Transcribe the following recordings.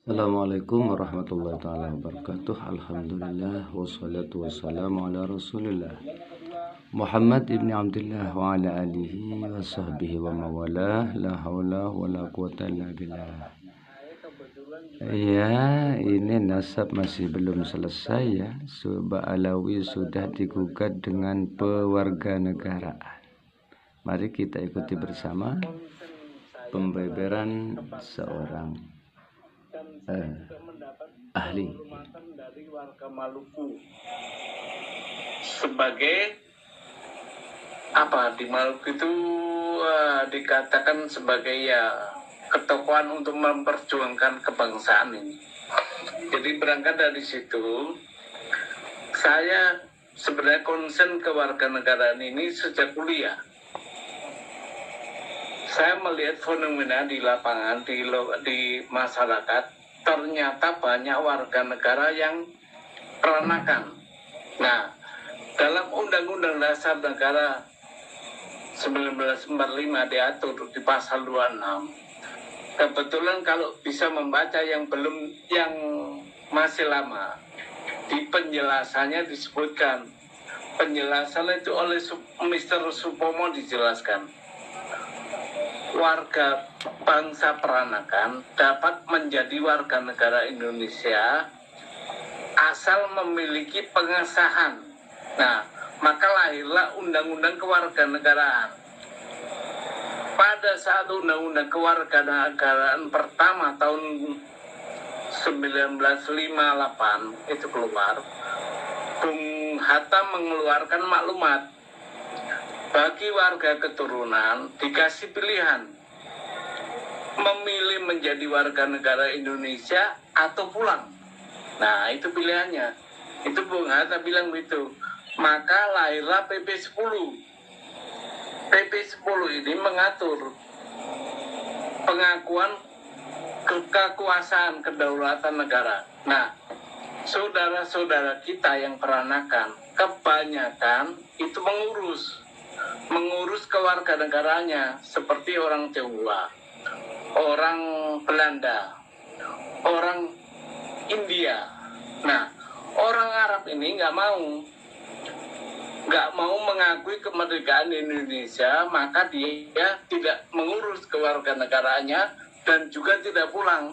Assalamualaikum warahmatullahi taala wabarakatuh. Alhamdulillah wassalatu wassalamu ala Rasulillah Muhammad ibni Abdullah wa ala alihi wa sahbihi wa mawalah. La haula wa la quwata illa billah. Ya, ini nasab masih belum selesai ya. Subah Alawi sudah digugat dengan pewarganegaraan. Mari kita ikuti bersama pembeberan seorang ahli dari warga Maluku sebagai apa di Maluku itu dikatakan sebagai ya ketokohan untuk memperjuangkan kebangsaan ini. Jadi berangkat dari situ saya sebenarnya konsen kewarganegaraan ini sejak kuliah. Saya melihat fenomena di lapangan, di masyarakat, ternyata banyak warga negara yang peranakan. Nah, dalam Undang-Undang Dasar Negara 1945 diatur di pasal 26. Kebetulan kalau bisa membaca yang masih lama, di penjelasannya disebutkan, penjelasan itu oleh Mr. Supomo dijelaskan. Warga bangsa peranakan dapat menjadi warga negara Indonesia asal memiliki pengesahan. Nah, maka lahirlah Undang-Undang Kewarganegaraan. Pada saat Undang-Undang Kewarganegaraan pertama tahun 1958 itu keluar, Bung Hatta mengeluarkan maklumat bagi warga keturunan dikasih pilihan memilih menjadi warga negara Indonesia atau pulang. Nah, itu pilihannya. Itu Bung Hatta bilang begitu. Maka lahirlah PP 10. PP 10 ini mengatur pengakuan kekuasaan kedaulatan negara. Nah, saudara-saudara kita yang peranakan kebanyakan itu mengurus kewarganegaranya seperti orang Tionghoa, orang Belanda, orang India. Nah, orang Arab ini nggak mau mengakui kemerdekaan Indonesia, maka dia tidak mengurus kewarganegaraannya dan juga tidak pulang.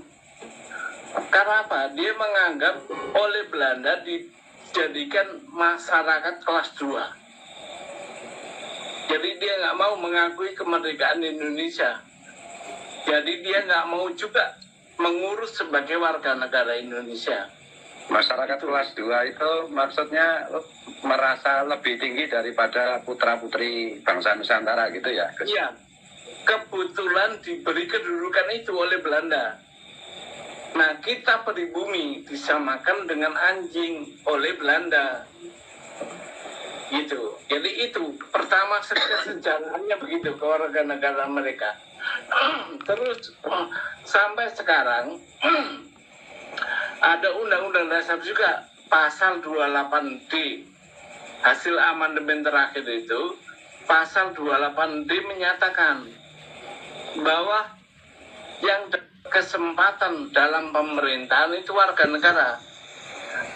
Karena apa? Dia menganggap oleh Belanda dijadikan masyarakat kelas 2. Jadi dia nggak mau mengakui kemerdekaan Indonesia. Jadi dia nggak mau juga mengurus sebagai warga negara Indonesia. Masyarakat kelas 2 itu maksudnya merasa lebih tinggi daripada putra-putri bangsa Nusantara gitu ya? Iya, kebetulan diberi kedudukan itu oleh Belanda. Nah, kita pribumi disamakan dengan anjing oleh Belanda. Gitu. Jadi itu pertama sejarahnya begitu kewarganegaraan mereka. Terus sampai sekarang ada Undang-Undang Dasar juga pasal 28D hasil amandemen terakhir itu pasal 28D menyatakan bahwa yang kesempatan dalam pemerintahan itu warga negara.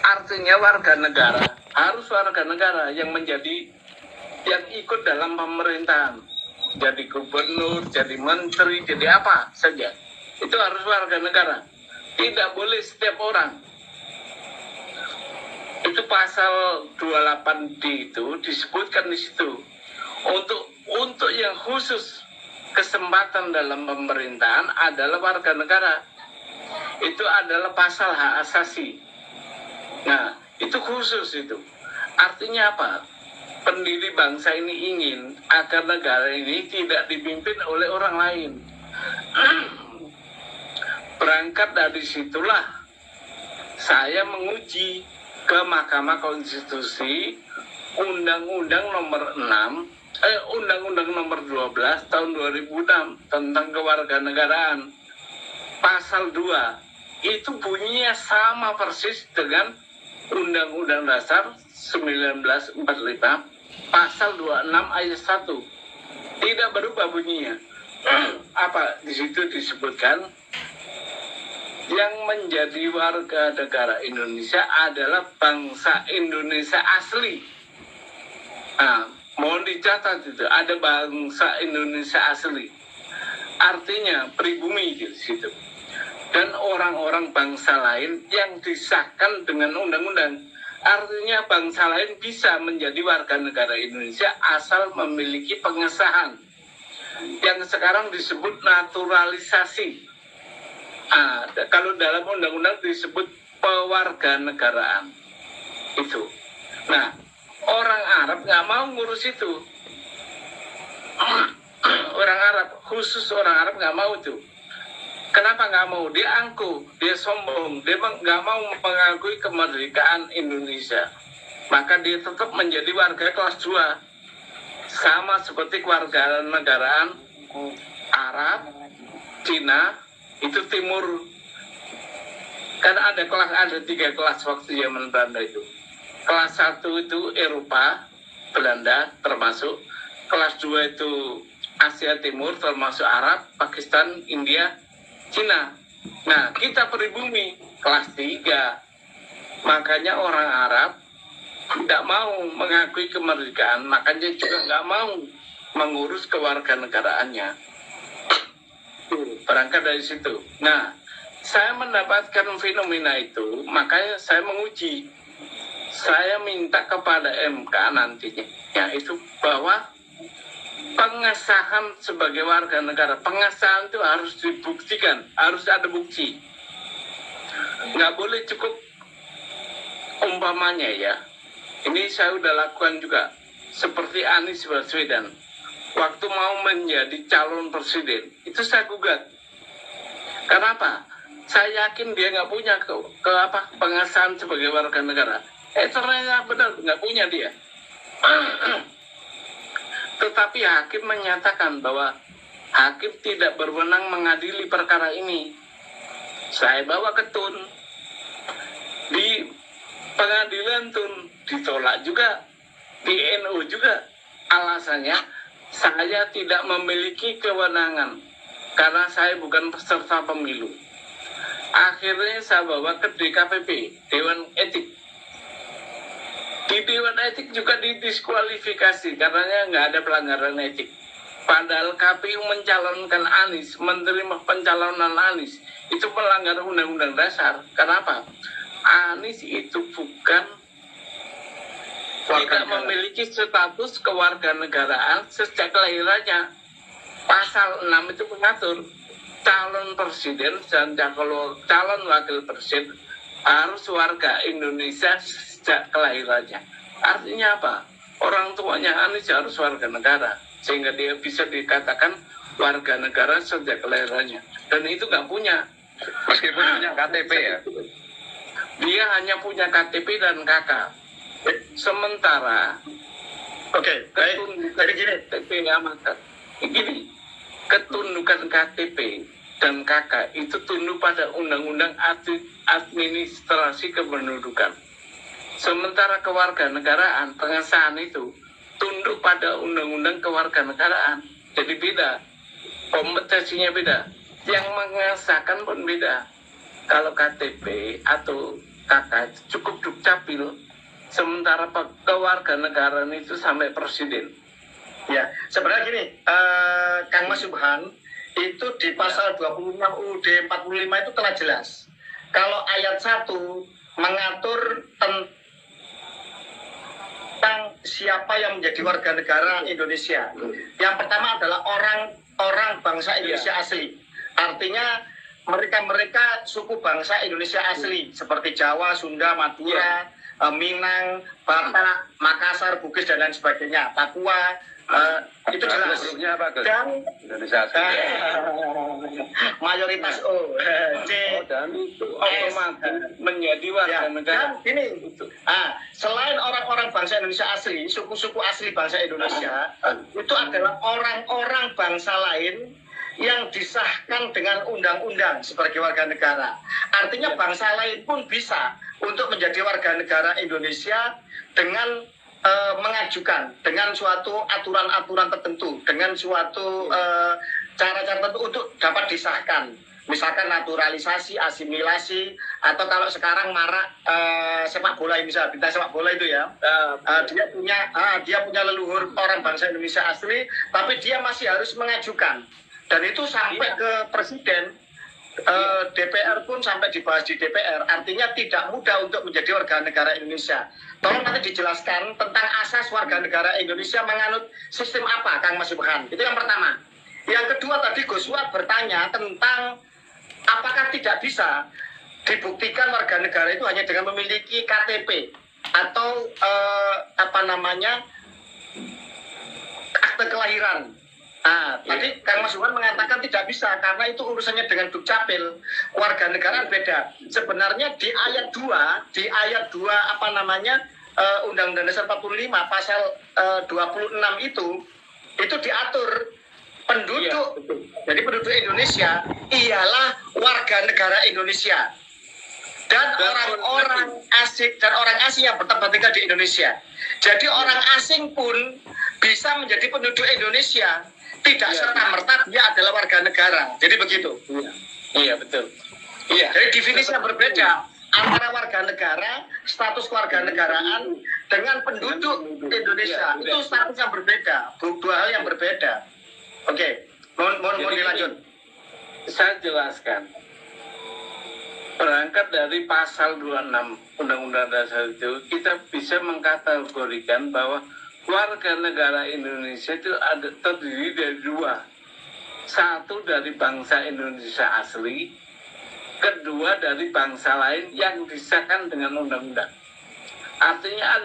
Artinya warga negara harus warga negara yang ikut dalam pemerintahan, jadi gubernur, jadi menteri, jadi apa saja, itu harus warga negara, tidak boleh setiap orang. Itu pasal 28D itu disebutkan di situ untuk yang khusus kesempatan dalam pemerintahan adalah warga negara. Itu adalah pasal hak asasi. Nah, itu khusus itu. Artinya apa? Pendiri bangsa ini ingin agar negara ini tidak dipimpin oleh orang lain. Berangkat dari situlah saya menguji ke Mahkamah Konstitusi Undang-Undang nomor 12 tahun 2006 tentang kewarganegaraan. Pasal 2 itu bunyinya sama persis dengan Undang-Undang Dasar 1945 pasal 26 ayat 1. Tidak berubah bunyinya. Apa di situ disebutkan yang menjadi warga negara Indonesia adalah bangsa Indonesia asli. Nah, mohon dicatat itu, ada bangsa Indonesia asli. Artinya pribumi di situ. Dan orang-orang bangsa lain yang disahkan dengan undang-undang. Artinya bangsa lain bisa menjadi warga negara Indonesia asal memiliki pengesahan yang sekarang disebut naturalisasi. Kalau dalam undang-undang disebut pewarganegaraan itu. Nah, orang Arab nggak mau ngurus itu. Orang Arab, khusus orang Arab nggak mau itu. Kenapa nggak mau? Dia angkuh, dia sombong, dia nggak mau mengakui kemerdekaan Indonesia. Maka dia tetap menjadi warga kelas 2. Sama seperti kewarganegaraan Arab, Cina, itu timur. Kan ada 3 kelas waktu zaman Belanda itu. Kelas 1 itu Eropa, Belanda termasuk. Kelas 2 itu Asia Timur termasuk Arab, Pakistan, India, Cina. Nah, kita pribumi kelas 3. Makanya orang Arab tidak mau mengakui kemerdekaan, makanya juga nggak mau mengurus kewarganegaraannya. Berangkat dari situ. Nah, saya mendapatkan fenomena itu, makanya saya menguji. Saya minta kepada MK nantinya, yaitu bahwa pengesahan sebagai warga negara, pengesahan itu harus dibuktikan, harus ada bukti. Nggak boleh cukup umpamanya ya. Ini saya udah lakukan juga, seperti Anies Baswedan. Waktu mau menjadi calon presiden, itu saya gugat. Kenapa? Saya yakin dia nggak punya pengesahan sebagai warga negara. Ternyata benar nggak punya dia. Tetapi hakim menyatakan bahwa hakim tidak berwenang mengadili perkara ini. Saya bawa ke TUN. Di pengadilan TUN ditolak juga. Di NU juga. Alasannya, saya tidak memiliki kewenangan karena saya bukan peserta pemilu. Akhirnya saya bawa ke DKPP, Dewan Etik. Di Dewan Etik juga didiskualifikasi karena nggak ada pelanggaran etik. Padahal KPU mencalonkan Anies, menerima pencalonan Anies, itu melanggar Undang-Undang Dasar. Kenapa? Anies itu bukan tidak memiliki status kewarganegaraan sejak kelahirannya. Pasal 6 itu mengatur calon presiden dan calon wakil presiden harus warga Indonesia sejak kelahirannya. Artinya apa? Orang tuanya Anies harus warga negara, sehingga dia bisa dikatakan warga negara sejak kelahirannya. Dan itu nggak punya. Meskipun punya KTP ya? Dia hanya punya KTP dan KK. Sementara ketundukan KTP dan KK itu tunduk pada Undang-Undang Administrasi Kependudukan. Sementara kewarganegaraan, pengesahan itu tunduk pada Undang-Undang Kewarganegaraan. Jadi beda, kompetensinya beda, yang mengesahkan pun beda. Kalau KTP atau KK cukup dukcapil, sementara kewarganegaraan itu sampai presiden. Ya, sebenarnya gini, Kang Mas Subhan, itu di pasal 26 UUD 45 itu telah jelas. Kalau ayat 1 mengatur tentang siapa yang menjadi warga negara Indonesia. Yang pertama adalah orang bangsa Indonesia asli. Artinya mereka suku bangsa Indonesia asli seperti Jawa, Sunda, Madura, Minang, Batak, Makassar, Bugis dan lain sebagainya, Papua, itu jelas. Dan Indonesia asli. Mayoritas O, C, Dan itu otomatis menjadi warga negara. Dan ini, selain orang-orang bangsa Indonesia asli, suku-suku asli bangsa Indonesia, itu adalah orang-orang bangsa lain yang disahkan dengan undang-undang sebagai warga negara. Artinya bangsa lain pun bisa untuk menjadi warga negara Indonesia dengan mengajukan dengan suatu aturan-aturan tertentu, dengan suatu cara-cara tertentu untuk dapat disahkan. misalkan naturalisasi, asimilasi, atau kalau sekarang marak sepak bola, misal bintang sepak bola itu ya, dia punya leluhur orang bangsa Indonesia asli, tapi dia masih harus mengajukan, dan itu sampai ke presiden. DPR pun sampai dibahas di DPR, artinya tidak mudah untuk menjadi warga negara Indonesia. Tolong nanti dijelaskan tentang asas warga negara Indonesia menganut sistem apa, Kang Mas Subhan. Itu yang pertama. Yang kedua, tadi Gus Fuad bertanya tentang apakah tidak bisa dibuktikan warga negara itu hanya dengan memiliki KTP atau akte kelahiran. Tadi Kang Mas Subhan mengatakan tidak bisa karena itu urusannya dengan Dukcapil. Warga negara beda. Sebenarnya di ayat 2 Undang-Undang Dasar 45 pasal 26 itu diatur penduduk. Jadi penduduk Indonesia ialah warga negara Indonesia. Dan orang-orang asing yang bertempat tinggal di Indonesia. Jadi orang asing pun bisa menjadi penduduk Indonesia. Tidak serta-merta dia adalah warga negara. Jadi begitu. Iya, betul. Iya. Jadi definisinya berbeda antara warga negara, status keluarga negaraan dengan penduduk Indonesia. Itu status yang berbeda, dua hal yang berbeda. Oke, mohon dilanjut. Saya jelaskan. Berangkat dari pasal 26 Undang-Undang Dasar itu, kita bisa mengkategorikan bahwa warga negara Indonesia itu terdiri dari dua. Satu dari bangsa Indonesia asli, kedua dari bangsa lain yang disahkan dengan undang-undang. Artinya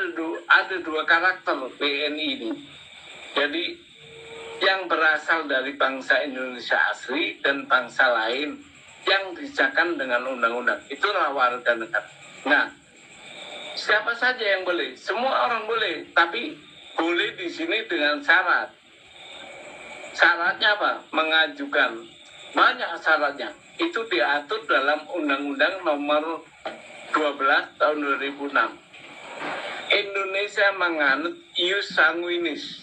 ada dua karakter PNI ini. Jadi yang berasal dari bangsa Indonesia asli dan bangsa lain yang disahkan dengan undang-undang. Itulah warga negara. Nah, siapa saja yang boleh? Semua orang boleh, tapi boleh di sini dengan syarat. Syaratnya apa? Mengajukan. Banyak syaratnya. Itu diatur dalam Undang-Undang Nomor 12 Tahun 2006. Indonesia menganut ius sanguinis.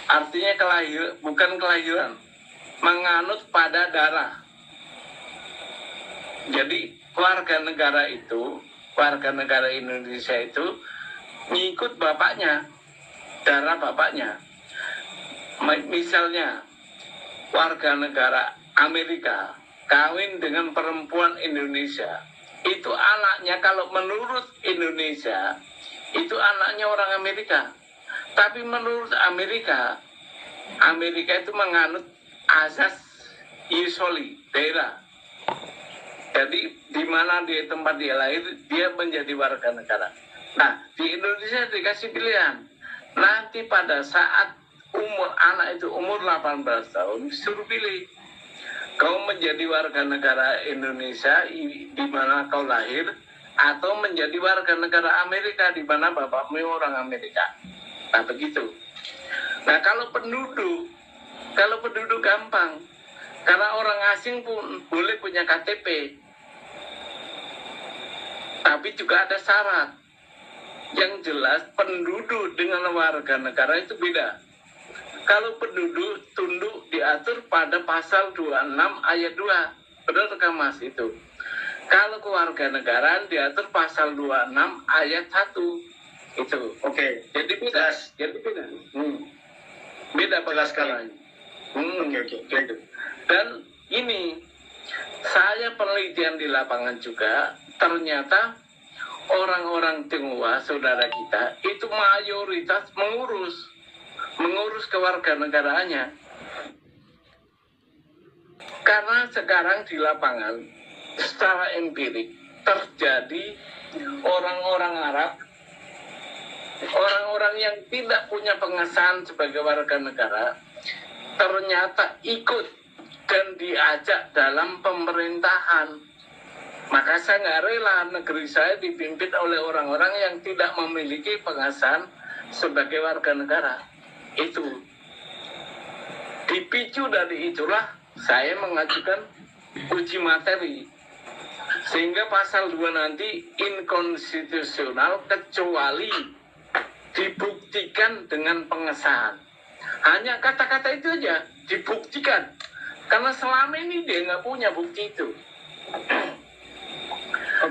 Artinya bukan kelahiran. Menganut pada darah. Jadi warga negara Indonesia itu ngikut bapaknya. Darah bapaknya. Misalnya warga negara Amerika kawin dengan perempuan Indonesia, itu anaknya kalau menurut Indonesia itu anaknya orang Amerika, tapi menurut Amerika itu menganut asas ius soli, daerah. Jadi di mana tempat dia lahir, dia menjadi warga negara. Nah, di Indonesia dikasih pilihan. Nanti pada saat anak itu umur 18 tahun, suruh pilih. Kau menjadi warga negara Indonesia di mana kau lahir, atau menjadi warga negara Amerika di mana bapakmu orang Amerika. Nah, begitu. Nah, kalau penduduk gampang. Karena orang asing pun boleh punya KTP. Tapi juga ada syarat. Yang jelas penduduk dengan warga negara itu beda. Kalau penduduk tunduk diatur pada pasal 26 ayat 2. Benar kan Mas itu? Kalau kewarganegaraan diatur pasal 26 ayat 1. Itu. Oke. Jadi beda. Beda pengaskarannya. Oke. Dan ini saya penelitian di lapangan juga, ternyata orang-orang Tionghoa, saudara kita, itu mayoritas mengurus kewarganegaraannya. Karena sekarang di lapangan, secara empirik, terjadi orang-orang Arab, orang-orang yang tidak punya pengesahan sebagai warga negara, ternyata ikut dan diajak dalam pemerintahan. Maka saya nggak rela negeri saya dipimpin oleh orang-orang yang tidak memiliki pengesahan sebagai warga negara. Itu. Dipicu dari itulah saya mengajukan uji materi. Sehingga pasal 2 nanti inkonstitusional kecuali dibuktikan dengan pengesahan. Hanya kata-kata itu aja, dibuktikan. Karena selama ini dia nggak punya bukti itu.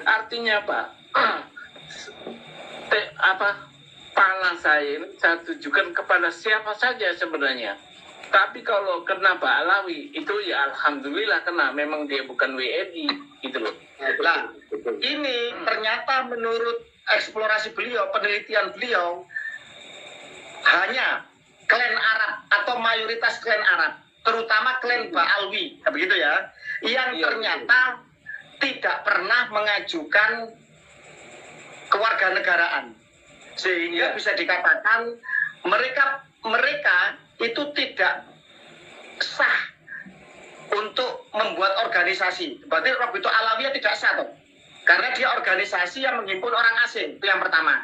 Artinya apa? Pala saya ini saya tujukan kepada siapa saja sebenarnya. Tapi kalau kena Pak Alawi itu ya alhamdulillah kena, memang dia bukan WNI gitu loh. Nah, ini ternyata menurut eksplorasi beliau, penelitian beliau, hanya klan Arab atau mayoritas klan Arab, terutama klan Ba'alwi, begitu ya, yang ternyata tidak pernah mengajukan kewarganegaraan, sehingga bisa dikatakan mereka itu tidak sah untuk membuat organisasi. Berarti Robitu Alawiyah tidak sah toh? Karena dia organisasi yang menghimpun orang asing, itu yang pertama.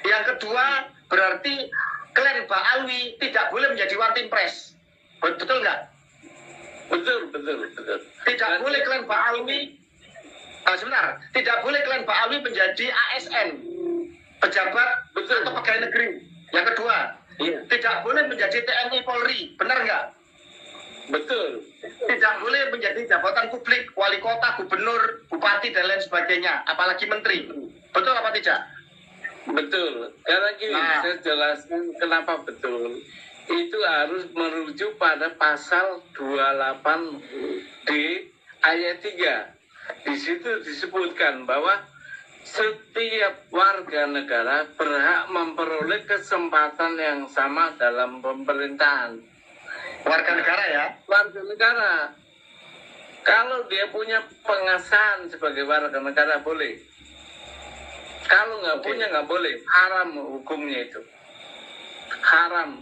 Yang kedua, berarti klan Ba'alwi tidak boleh menjadi one team press. Betul nggak? Betul. Tidak boleh klan Ba'alwi, sebentar, tidak boleh klan Ba'alwi menjadi ASN, pejabat atau pegawai negeri. Yang kedua, tidak boleh menjadi TNI Polri, benar nggak? Betul. Tidak boleh menjadi jabatan publik, wali kota, gubernur, bupati, dan lain sebagainya, apalagi menteri. Betul apa tidak? Betul. Karena gini, saya jelaskan kenapa betul. Itu harus merujuk pada pasal 28D ayat 3. Di situ disebutkan bahwa setiap warga negara berhak memperoleh kesempatan yang sama dalam pemerintahan. Warga negara ya? Warga negara. Kalau dia punya pengesahan sebagai warga negara boleh. Kalau nggak punya nggak boleh. Haram hukumnya itu. Haram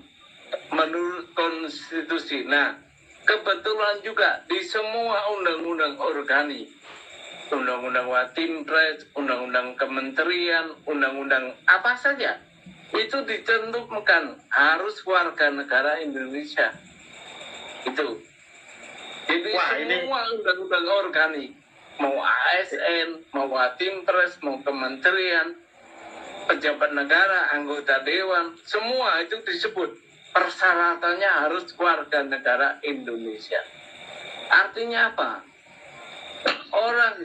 menurut konstitusi. Nah, kebetulan juga di semua undang-undang organik, undang-undang Watimpres, undang-undang kementerian, undang-undang apa saja, itu ditentukan harus warga negara Indonesia. Itu. Jadi semua undang-undang organik, mau ASN, mau Watimpres, mau kementerian, pejabat negara, anggota dewan, semua itu disebut persyaratannya harus warga negara Indonesia. Artinya apa? Orang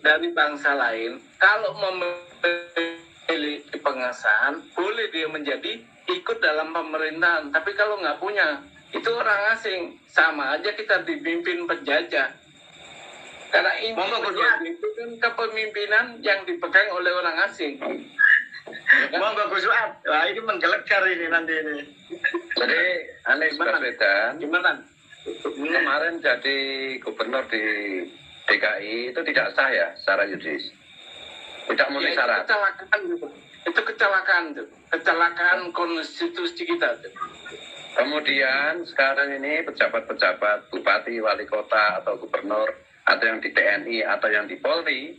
dari bangsa lain kalau memiliki pengesahan boleh dia menjadi ikut dalam pemerintahan, tapi kalau nggak punya itu orang asing, sama aja kita dipimpin penjajah. Karena ini itu kan kepemimpinan yang dipegang oleh orang asing. Monggo Gus Suat. Wah, ini menggelegar ini nanti ini. Jadi Anies Baswedan Gimana? kemarin jadi gubernur di DKI itu tidak sah ya secara yuridis, tidak memenuhi syarat. Itu kecelakaan konstitusi kita tuh. Kemudian sekarang ini pejabat-pejabat bupati, wali kota atau gubernur atau yang di TNI atau yang di Polri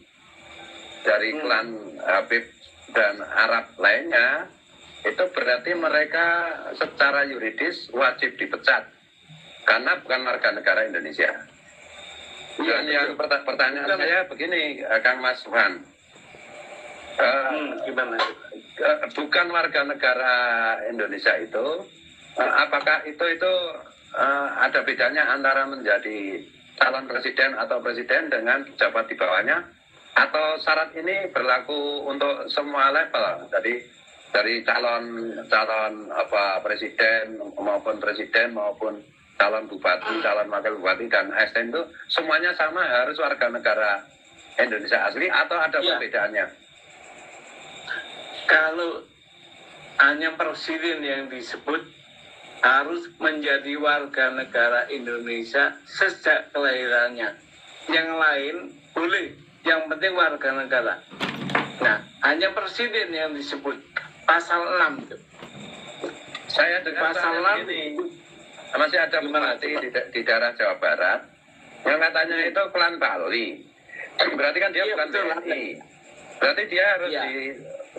dari klan Habib dan Arab lainnya, itu berarti mereka secara yuridis wajib dipecat karena bukan warga negara Indonesia. Dan yang pertanyaan saya begini, Kang Mas Wan, Gimana? Bukan warga negara Indonesia itu, apakah itu ada bedanya antara menjadi calon presiden atau presiden dengan pejabat di bawahnya, atau syarat ini berlaku untuk semua level, jadi dari calon presiden maupun calon bupati, calon wakil bupati dan ASN itu semuanya sama harus warga negara Indonesia asli atau ada perbedaannya? Kalau hanya presiden yang disebut harus menjadi warga negara Indonesia sejak kelahirannya. Yang lain boleh, yang penting warga negara. Nah, hanya presiden yang disebut pasal 6 itu. Saya dengar pasal 6 ini masih ada bupati di daerah Jawa Barat yang katanya itu klan Bali. Berarti kan dia bukan TNI. Berarti dia harus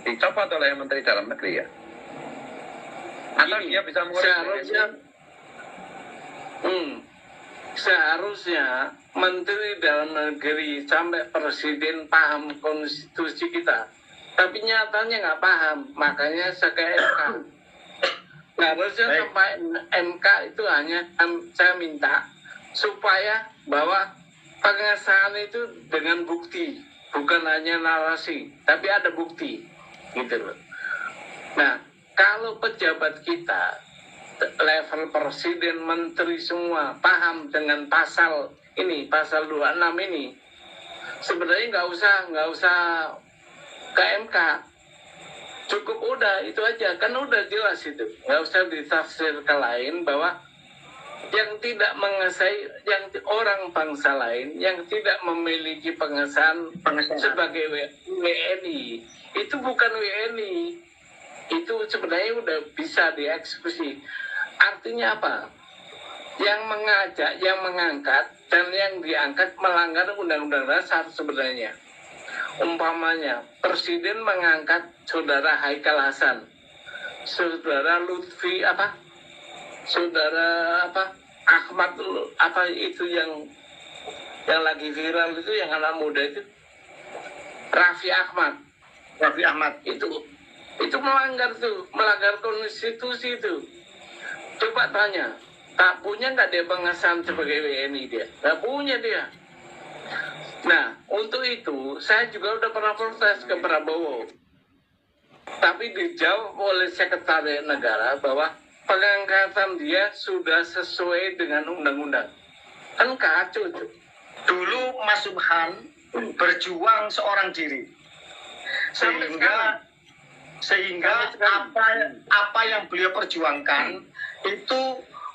dicopot oleh Menteri Dalam Negeri ya? Atau dia bisa mengurus? Seharusnya Menteri Dalam Negeri sampai Presiden paham konstitusi kita, tapi nyatanya nggak paham, makanya saya ke MK. Harusnya sampai MK itu hanya saya minta supaya bahwa pengesahan itu dengan bukti, bukan hanya narasi, tapi ada bukti, gitu loh. Nah, kalau pejabat kita level presiden, menteri semua paham dengan pasal ini, pasal 26 ini, sebenarnya nggak usah ke MK, cukup udah itu aja, kan udah jelas itu, nggak usah ditafsir ke lain bahwa yang tidak mengesai, yang orang bangsa lain yang tidak memiliki pengesahan sebagai WNI, itu bukan WNI, itu sebenarnya udah bisa dieksekusi. Artinya apa? Yang mengajak, yang mengangkat, dan yang diangkat melanggar Undang-Undang Dasar sebenarnya. Umpamanya, Presiden mengangkat Saudara Haikal Hasan, Saudara Lutfi Saudara Ahmad itu yang lagi viral itu, yang anak muda itu, Raffi Ahmad itu melanggar konstitusi itu. Coba tanya, tak punya nggak dia pengesahan sebagai WNI dia? Nggak punya dia. Nah, untuk itu saya juga udah pernah protes ke Prabowo, tapi dijawab oleh Sekretariat Negara bahwa pengangkatan dia sudah sesuai dengan undang-undang. Kan kacau itu. Dulu Mas Subhan berjuang seorang diri, sehingga apa yang beliau perjuangkan itu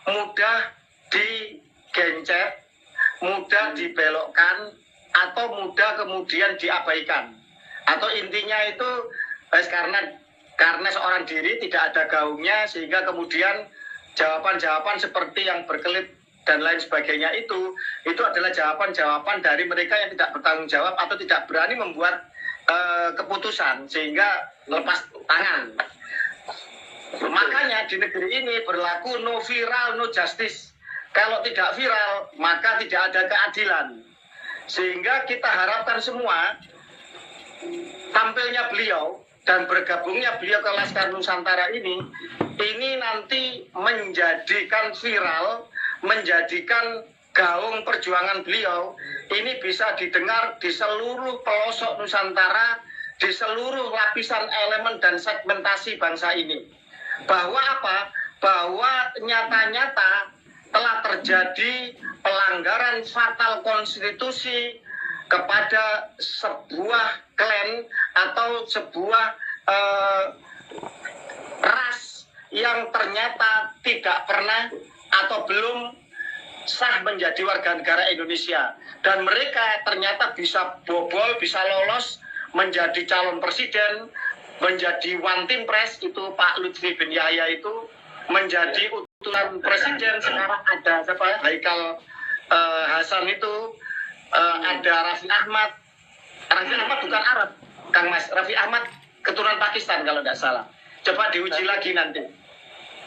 mudah digencet, mudah dibelokkan, atau mudah kemudian diabaikan. Atau intinya itu karena seorang diri tidak ada gaungnya, sehingga kemudian jawaban-jawaban seperti yang berkelit dan lain sebagainya itu adalah jawaban-jawaban dari mereka yang tidak bertanggung jawab atau tidak berani membuat keputusan, sehingga lepas tangan. Makanya di negeri ini berlaku no viral, no justice. Kalau tidak viral, maka tidak ada keadilan. Sehingga kita harapkan semua tampilnya beliau dan bergabungnya beliau ke Laskar Nusantara ini nanti menjadikan viral, menjadikan gaung perjuangan beliau ini bisa didengar di seluruh pelosok Nusantara, di seluruh lapisan elemen dan segmentasi bangsa ini. Bahwa apa? Bahwa nyata-nyata telah terjadi pelanggaran fatal konstitusi kepada sebuah klan atau sebuah ras yang ternyata tidak pernah atau belum sah menjadi warga negara Indonesia, dan mereka ternyata bisa bobol, bisa lolos menjadi calon presiden, menjadi one team press, itu Pak Lutfi bin Yahya itu menjadi utusan presiden. Sekarang ada Haikal Hasan itu, ada Raffi Ahmad bukan Arab, Kang Mas. Raffi Ahmad keturunan Pakistan kalau tidak salah. Coba diuji lagi nanti.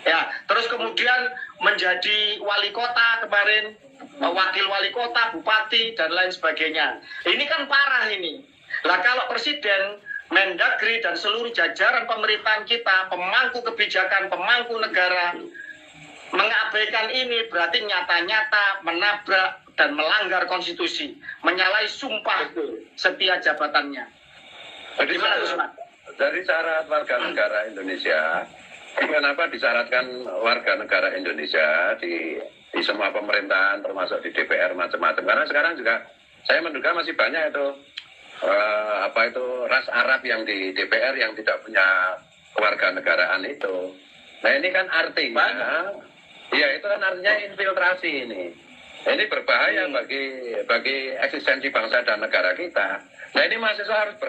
Ya, terus kemudian menjadi wali kota kemarin, wakil wali kota, bupati, dan lain sebagainya. Ini kan parah ini. Lah kalau presiden, Mendagri, dan seluruh jajaran pemerintahan kita, pemangku kebijakan, pemangku negara, mengabaikan ini, berarti nyata-nyata menabrak dan melanggar konstitusi, menyalahi sumpah setia jabatannya. Dari syarat warga negara Indonesia, kenapa disyaratkan warga negara Indonesia di semua pemerintahan, termasuk di DPR macam-macam? Karena sekarang juga saya menduga masih banyak itu ras Arab yang di DPR yang tidak punya kewarganegaraan itu. Nah ini kan artinya, ya itu kan artinya infiltrasi ini. Ini berbahaya bagi eksistensi bangsa dan negara kita. Nah ini mahasiswa harus